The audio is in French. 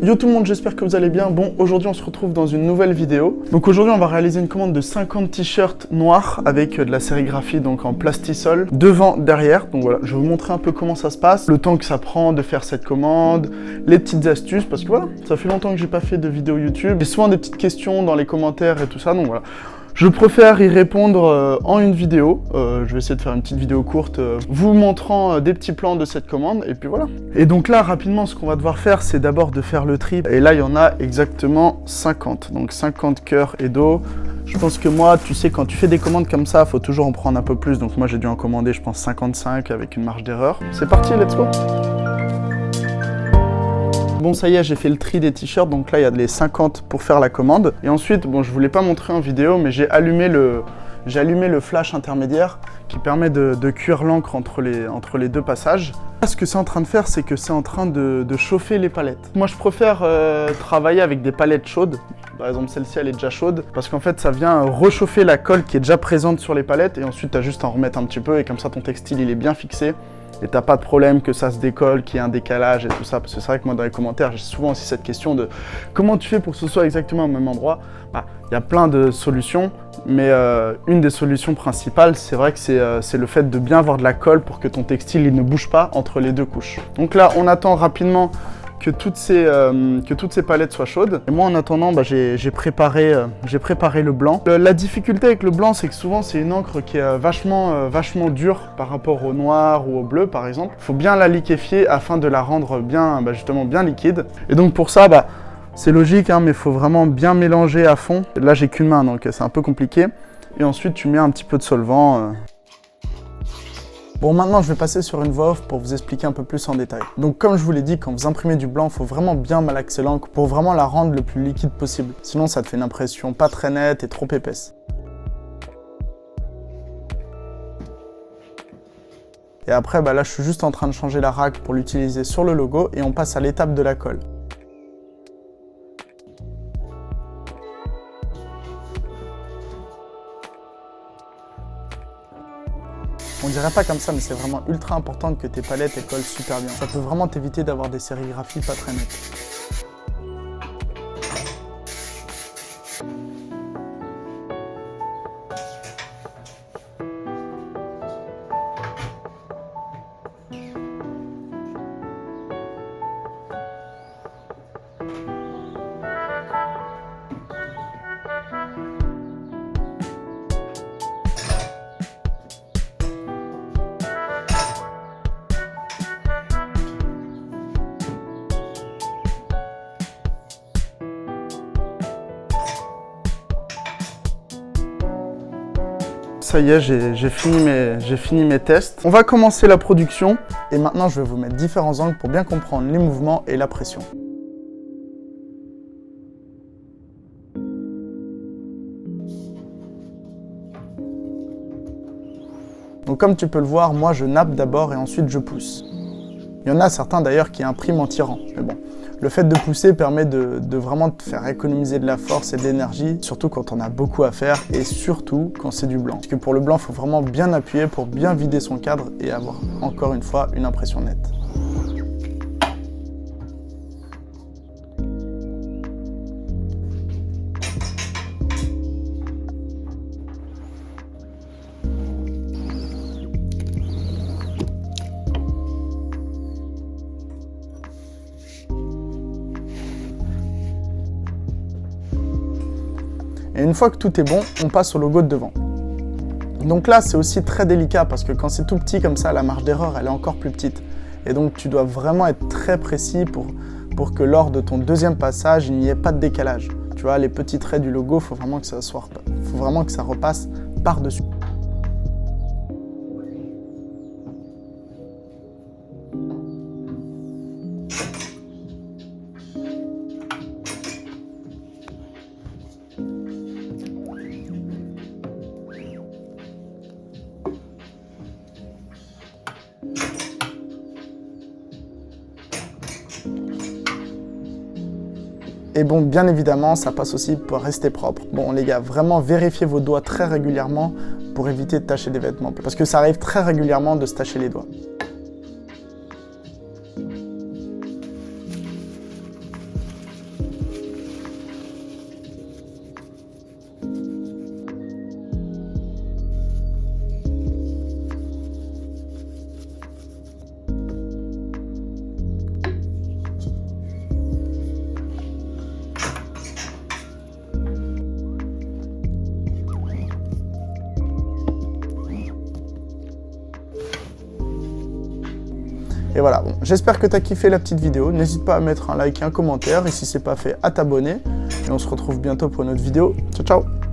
Yo tout le monde, j'espère que vous allez bien. Bon, aujourd'hui on se retrouve dans une nouvelle vidéo. Donc aujourd'hui on va réaliser une commande de 50 t-shirts noirs avec de la sérigraphie donc en plastisol, devant, derrière. Donc voilà, je vais vous montrer un peu comment ça se passe, le temps que ça prend de faire cette commande, les petites astuces, parce que voilà, ça fait longtemps que j'ai pas fait de vidéo YouTube. J'ai souvent des petites questions dans les commentaires et tout ça, donc voilà. Je préfère y répondre en une vidéo. Je vais essayer de faire une petite vidéo courte vous montrant des petits plans de cette commande et puis voilà. Et donc là, rapidement, ce qu'on va devoir faire, c'est d'abord de faire le tri. Et là, il y en a exactement 50. Donc 50 cœurs et dos. Je pense que moi, tu sais, quand tu fais des commandes comme ça, il faut toujours en prendre un peu plus. Donc moi, j'ai dû en commander, je pense, 55 avec une marge d'erreur. C'est parti, let's go! Bon, ça y est, j'ai fait le tri des t-shirts, donc là il y a les 50 pour faire la commande. Et ensuite, bon, je ne vous l'ai pas montré en vidéo, mais j'ai allumé le flash intermédiaire qui permet de cuire l'encre entre les deux passages. Là, ce que c'est en train de faire, c'est que c'est en train de chauffer les palettes. Moi, je préfère travailler avec des palettes chaudes. Par exemple, celle-ci, elle est déjà chaude, parce qu'en fait, ça vient réchauffer la colle qui est déjà présente sur les palettes, et ensuite, tu as juste à en remettre un petit peu, et comme ça, ton textile, il est bien fixé. Et t'as pas de problème que ça se décolle, qu'il y ait un décalage et tout ça, parce que c'est vrai que moi dans les commentaires j'ai souvent aussi cette question de comment tu fais pour que ce soit exactement au même endroit. Il y a plein de solutions, mais une des solutions principales, c'est vrai que c'est le fait de bien avoir de la colle pour que ton textile il ne bouge pas entre les deux couches. Donc là on attend rapidement que toutes ces palettes soient chaudes. Et moi en attendant, j'ai préparé le blanc. La difficulté avec le blanc, c'est que souvent c'est une encre qui est vachement dure par rapport au noir ou au bleu par exemple. Il faut bien la liquéfier afin de la rendre bien, justement bien liquide. Et donc pour ça, c'est logique, hein, mais il faut vraiment bien mélanger à fond. Là j'ai qu'une main, donc c'est un peu compliqué. Et ensuite tu mets un petit peu de solvant. Bon, maintenant, je vais passer sur une voix off pour vous expliquer un peu plus en détail. Donc, comme je vous l'ai dit, quand vous imprimez du blanc, il faut vraiment bien malaxer l'encre pour vraiment la rendre le plus liquide possible. Sinon, ça te fait une impression pas très nette et trop épaisse. Et après, là, je suis juste en train de changer la racque pour l'utiliser sur le logo et on passe à l'étape de la colle. On dirait pas comme ça, mais c'est vraiment ultra important que tes palettes collent super bien. Ça peut vraiment t'éviter d'avoir des sérigraphies pas très nettes. Ça y est, j'ai fini mes tests. On va commencer la production et maintenant je vais vous mettre différents angles pour bien comprendre les mouvements et la pression. Donc comme tu peux le voir, moi je nappe d'abord et ensuite je pousse. Il y en a certains d'ailleurs qui impriment en tirant, mais bon. Le fait de pousser permet de vraiment te faire économiser de la force et de l'énergie, surtout quand on a beaucoup à faire et surtout quand c'est du blanc. Parce que pour le blanc, il faut vraiment bien appuyer pour bien vider son cadre et avoir encore une fois une impression nette. Et une fois que tout est bon, on passe au logo de devant. Donc là, c'est aussi très délicat parce que quand c'est tout petit comme ça, la marge d'erreur, elle est encore plus petite. Et donc, tu dois vraiment être très précis pour que lors de ton deuxième passage, il n'y ait pas de décalage. Tu vois, les petits traits du logo, faut vraiment que ça repasse par-dessus. Et bon, bien évidemment, ça passe aussi pour rester propre. Bon, les gars, vraiment vérifiez vos doigts très régulièrement pour éviter de tacher des vêtements. Parce que ça arrive très régulièrement de se tacher les doigts. Et voilà, bon, j'espère que tu as kiffé la petite vidéo. N'hésite pas à mettre un like et un commentaire. Et si c'est pas fait, à t'abonner. Et on se retrouve bientôt pour une autre vidéo. Ciao, ciao!